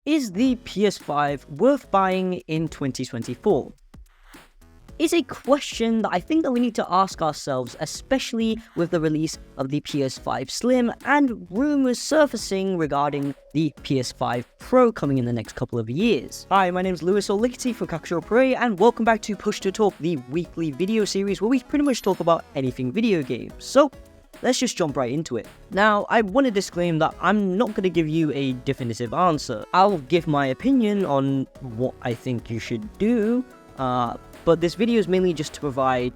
Is the PS5 worth buying in 2024? Is a question that I think that we need to ask ourselves, especially with the release of the PS5 Slim and rumors surfacing regarding the PS5 Pro coming in the next couple of years. Hi, my name is Lewis or Lickety for Kakuchopurei, and welcome back to Push to Talk, the weekly video series where we pretty much talk about anything video games. So, let's just jump right into it. Now, I want to disclaim that I'm not going to give you a definitive answer. I'll give my opinion on what I think you should do, but this video is mainly just to provide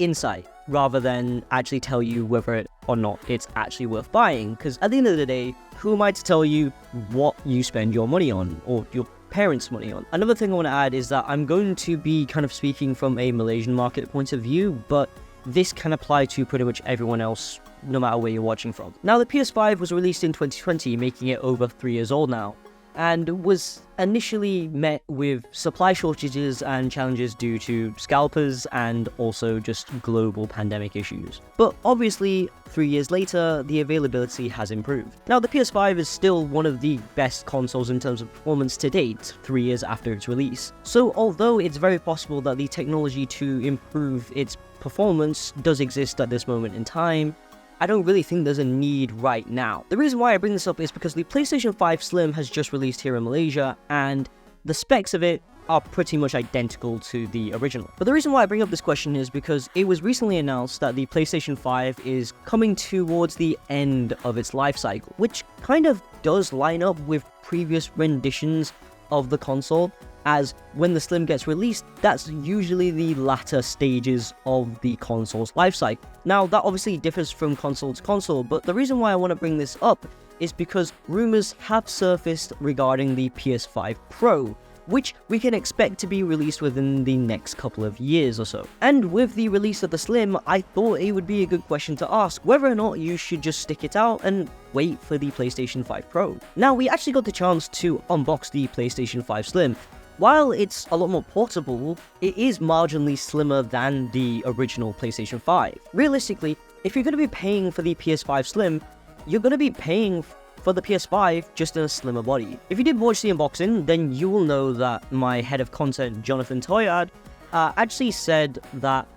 insight rather than actually tell you whether or not it's actually worth buying, because at the end of the day, who am I to tell you what you spend your money on or your parents' money on? Another thing I want to add is that I'm going to be kind of speaking from a Malaysian market point of view, but this can apply to pretty much everyone else, no matter where you're watching from. Now, the PS5 was released in 2020, making it over 3 years old now, and was initially met with supply shortages and challenges due to scalpers and also just global pandemic issues. But obviously, 3 years later, the availability has improved. Now, the PS5 is still one of the best consoles in terms of performance to date, 3 years after its release. So although it's very possible that the technology to improve its performance does exist at this moment in time, I don't really think there's a need right now. The reason why I bring this up is because the PlayStation 5 Slim has just released here in Malaysia, and the specs of it are pretty much identical to the original. But the reason why I bring up this question is because it was recently announced that the PlayStation 5 is coming towards the end of its life cycle, which kind of does line up with previous renditions of the console, as when the Slim gets released, that's usually the latter stages of the console's lifecycle. Now, that obviously differs from console to console, but the reason why I want to bring this up is because rumors have surfaced regarding the PS5 Pro, which we can expect to be released within the next couple of years or so. And with the release of the Slim, I thought it would be a good question to ask whether or not you should just stick it out and wait for the PlayStation 5 Pro. Now, we actually got the chance to unbox the PlayStation 5 Slim. While it's a lot more portable, it is marginally slimmer than the original PlayStation 5. Realistically, if you're going to be paying for the PS5 Slim, you're going to be paying for the PS5 just in a slimmer body. If you did watch the unboxing, then you will know that my head of content, Jonathan Toyad, actually said that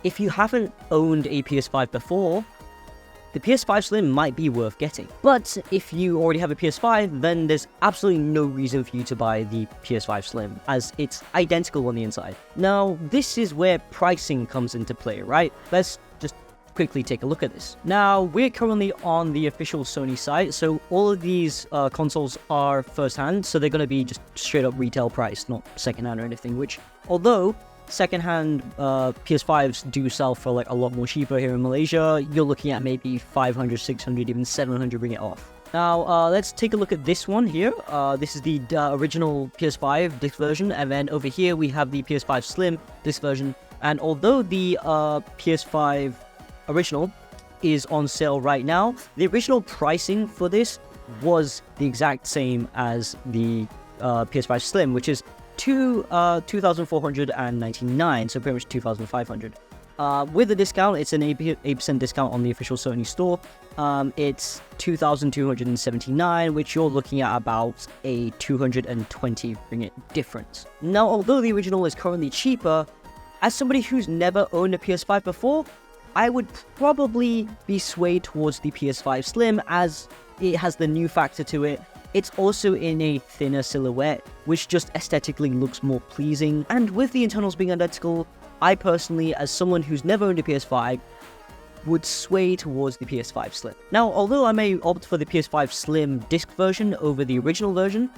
if you haven't owned a PS5 before, the PS5 Slim might be worth getting. But if you already have a PS5, then there's absolutely no reason for you to buy the PS5 Slim, as it's identical on the inside. Now, this is where pricing comes into play, right? Let's just quickly take a look at this. Now, we're currently on the official Sony site, so all of these consoles are first-hand, so they're going to be just straight-up retail price, not second-hand or anything, which, although second-hand PS5s do sell for like a lot more cheaper here in Malaysia, you're looking at maybe 500, 600, even 700 bring it off. Now, let's take a look at this one here. This is the original PS5 disc version, and then over here we have the PS5 Slim disc version. And although the PS5 original is on sale right now, the original pricing for this was the exact same as the PS5 Slim, which is 2,499, so pretty much 2,500. With a discount, it's an 8% discount on the official Sony store. It's 2,279, which you're looking at about a 220 ringgit difference. Now, although the original is currently cheaper, as somebody who's never owned a PS5 before, I would probably be swayed towards the PS5 Slim, as it has the new factor to it. It's also in a thinner silhouette, which just aesthetically looks more pleasing. And with the internals being identical, I personally, as someone who's never owned a PS5, would sway towards the PS5 Slim. Now, although I may opt for the PS5 Slim disc version over the original version,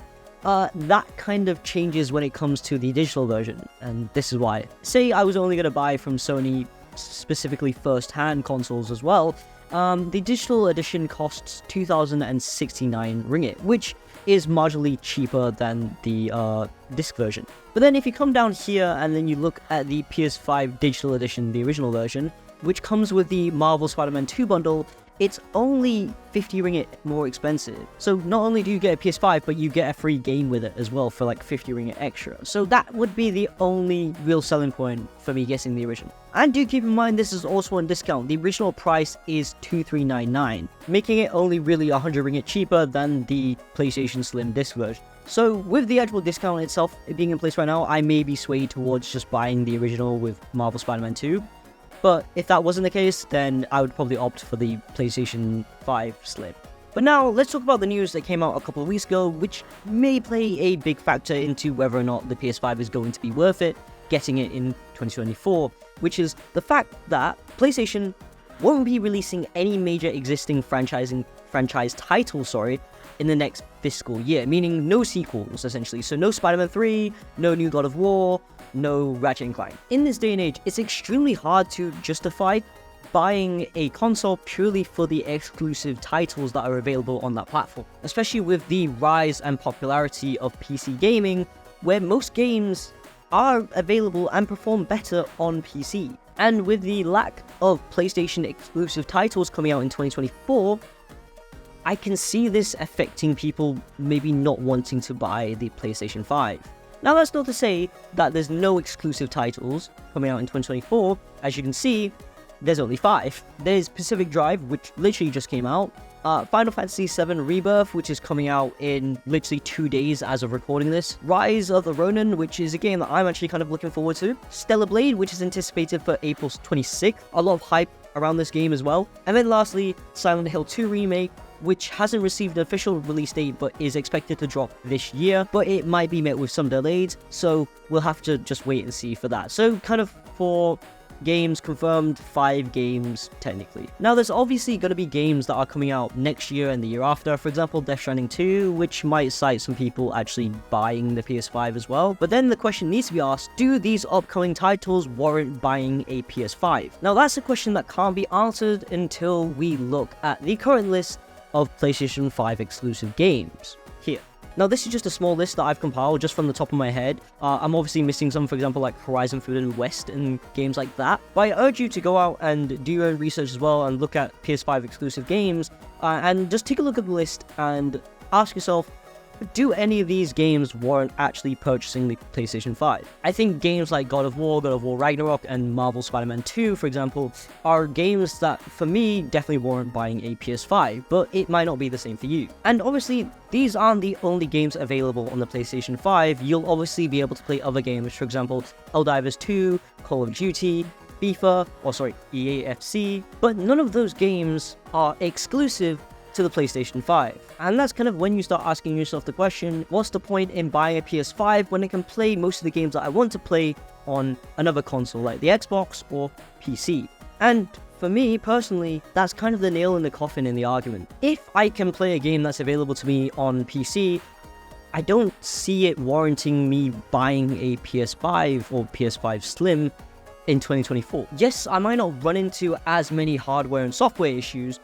that kind of changes when it comes to the digital version, and this is why. Say I was only going to buy from Sony specifically first-hand consoles as well, the digital edition costs 2,069 ringgit, which is marginally cheaper than the disc version. But then if you come down here and then you look at the PS5 digital edition, the original version, which comes with the Marvel Spider-Man 2 bundle, it's only 50 ringgit more expensive. So not only do you get a PS5, but you get a free game with it as well for like 50 ringgit extra. So that would be the only real selling point for me getting the original. And do keep in mind, this is also on discount. The original price is 2399, making it only really 100 ringgit cheaper than the PlayStation Slim disc version. So with the actual discount itself being in place right now, I may be swayed towards just buying the original with Marvel Spider-Man 2. But if that wasn't the case, then I would probably opt for the PlayStation 5 Slim. But now, let's talk about the news that came out a couple of weeks ago, which may play a big factor into whether or not the PS5 is going to be worth it, getting it in 2024, which is the fact that PlayStation won't be releasing any major existing franchise titles, in the next fiscal year, meaning no sequels, essentially. So no Spider-Man 3, no new God of War, no Ratchet & Clank. In this day and age, it's extremely hard to justify buying a console purely for the exclusive titles that are available on that platform, especially with the rise and popularity of PC gaming, where most games are available and perform better on PC. And with the lack of PlayStation exclusive titles coming out in 2024, I can see this affecting people maybe not wanting to buy the PlayStation 5. Now, that's not to say that there's no exclusive titles coming out in 2024. As you can see, there's only 5. There's Pacific Drive, which literally just came out. Final Fantasy VII Rebirth, which is coming out in literally 2 days as of recording this. Rise of the Ronin, which is a game that I'm actually kind of looking forward to. Stellar Blade, which is anticipated for April 26th. A lot of hype around this game as well. And then lastly, Silent Hill 2 Remake, which hasn't received an official release date but is expected to drop this year, but it might be met with some delays, so we'll have to just wait and see for that. So kind of for games confirmed, 5 games technically. Now there's obviously going to be games that are coming out next year and the year after, for example Death Stranding 2, which might cite some people actually buying the PS5 as well. But then the question needs to be asked, do these upcoming titles warrant buying a PS5? Now that's a question that can't be answered until we look at the current list of PlayStation 5 exclusive games here. Now this is just a small list that I've compiled just from the top of my head. I'm obviously missing some, for example like Horizon Forbidden West and games like that, but I urge you to go out and do your own research as well and look at PS5 exclusive games and just take a look at the list and ask yourself, do any of these games warrant actually purchasing the PlayStation 5? I think games like God of War Ragnarok, and Marvel Spider-Man 2, for example, are games that, for me, definitely warrant buying a PS5, but it might not be the same for you. And obviously, these aren't the only games available on the PlayStation 5. You'll obviously be able to play other games, for example, Helldivers 2, Call of Duty, EAFC, but none of those games are exclusive to the PlayStation 5. And that's kind of when you start asking yourself the question, what's the point in buying a PS5 when I can play most of the games that I want to play on another console like the Xbox or PC? And for me personally, that's kind of the nail in the coffin in the argument. If I can play a game that's available to me on PC, I don't see it warranting me buying a PS5 or PS5 Slim in 2024. Yes, I might not run into as many hardware and software issues,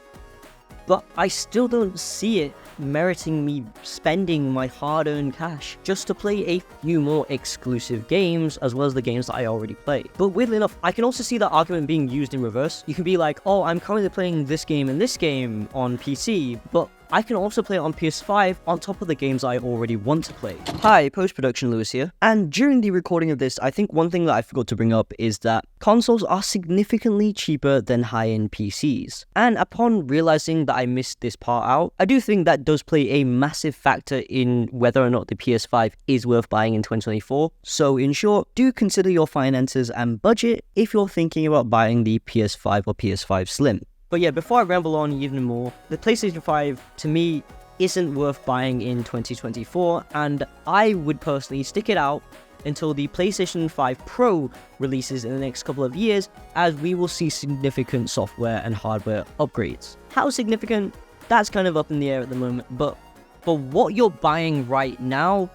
but I still don't see it meriting me spending my hard-earned cash just to play a few more exclusive games as well as the games that I already play. But weirdly enough, I can also see that argument being used in reverse. You can be like, oh, I'm currently playing this game and this game on PC, but I can also play it on PS5 on top of the games I already want to play. Hi, post-production Lewis here. And during the recording of this, I think one thing that I forgot to bring up is that consoles are significantly cheaper than high-end PCs. And upon realizing that I missed this part out, I do think that does play a massive factor in whether or not the PS5 is worth buying in 2024. So in short, do consider your finances and budget if you're thinking about buying the PS5 or PS5 Slim. But yeah, before I ramble on even more, the PlayStation 5, to me, isn't worth buying in 2024, and I would personally stick it out until the PlayStation 5 Pro releases in the next couple of years, as we will see significant software and hardware upgrades. How significant? That's kind of up in the air at the moment, but for what you're buying right now,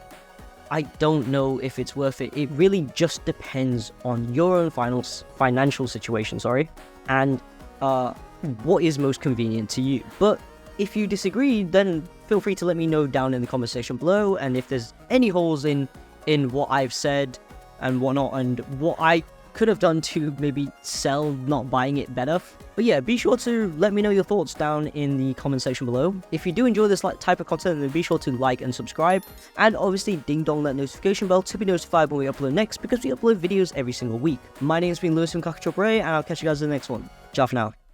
I don't know if it's worth it. It really just depends on your own financial situation, and what is most convenient to you. But if you disagree, then feel free to let me know down in the comment section below, and if there's any holes in what I've said and whatnot, and what I could have done to maybe sell not buying it better. But yeah, be sure to let me know your thoughts down in the comment section below. If you do enjoy this type of content, then be sure to like and subscribe, and obviously ding dong that notification bell to be notified when we upload next, because we upload videos every single week. My name's been Lewis from Kakuchopurei, and I'll catch you guys in the next one. Ciao for now.